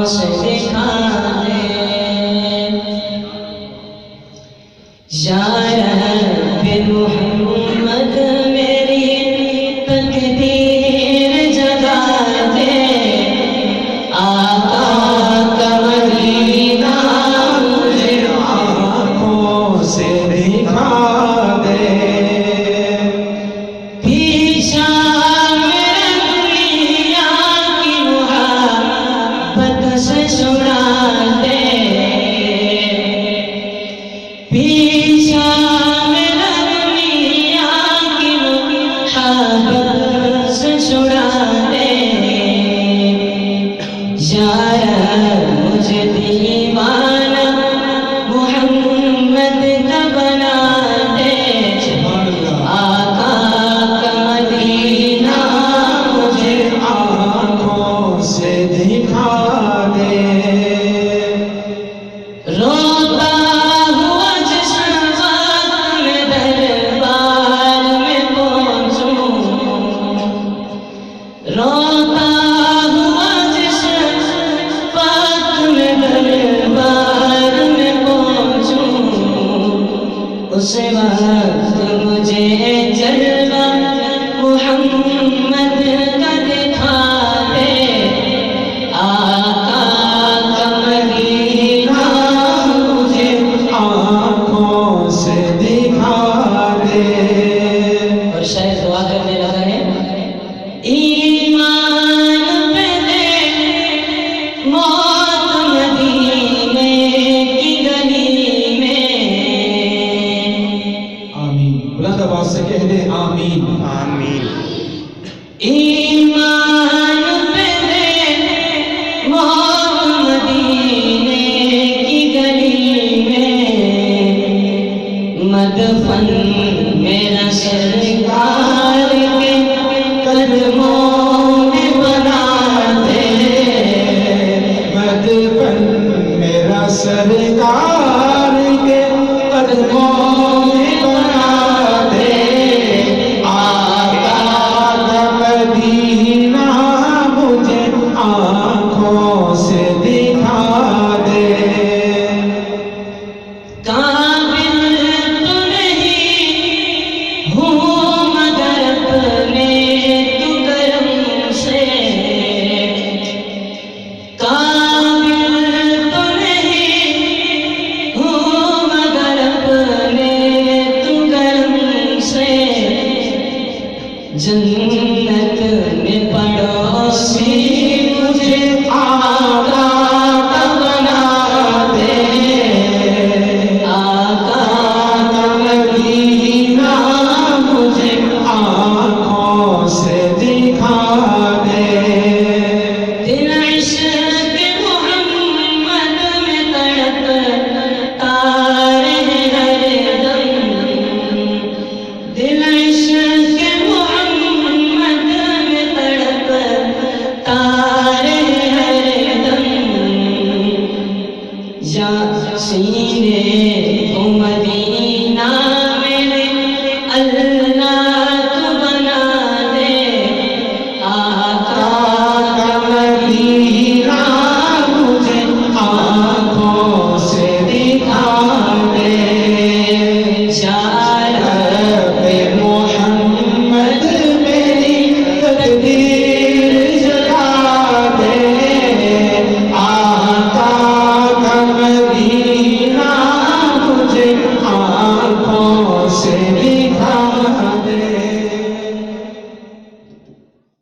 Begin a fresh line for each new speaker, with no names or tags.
سے دکھا دے یا رب محمد میری تقدیر جگا دے آقا کا مدینہ مجھے
آنکھوں سے دکھا دے
پیشاب دنیا کی محبت سے چھڑا دے پیشاب دنیا کی محبت سے چھڑا دے یا رب مجھے دیوانہ محمد کا بنا دے آقا کا مدینہ مجھے
آنکھوں سے دکھا دے
روتا ہوا جس وقت میں دربار میں پہنچوں روتا ہوا جس وقت میں دربار میں پہنچوں اس وقت مجھے جلوہ محمد کا دکھا دے آقا کا مدینہ مجھے
آنکھوں سے دکھا دے
اور شاید دعا کرنے لگا ہے ایمان پہ دے موت مدینے کی گلی میں
آمین بلند آواز سے کہہ دے آمین
آمین
ایمان پہ دے موت مدینے کی گلی میں مدفن میرا سرکار کے قدموں میں بنا دے
مدفن میرا سرکار کے قدموں میں بنا دے آقا کا مدینہ مجھے آنکھوں سے دکھا دے
قابل تو نہیں ہوں مگر اپنے تو کرم سے قابل تو نہیں ہوں مگر اپنے تو کرم سے جنت میں پڑوسی مجھے آقا کا بنا دے آقا کا مدینہ مجھے
آنکھوں سے دکھا دے
دل عشق محمد میں تڑپتا رہے ہر دم دل عشق محمد میں تڑپتا رہے ہر دم یا سینے کو مدینہ میرے اللہ تو بنا دے آقا کا مدینہ
مجھے آنکھوں سے دکھا دے
یا
رب محمد میری تقدیر جگا دے آقا کا مدینہ مجھے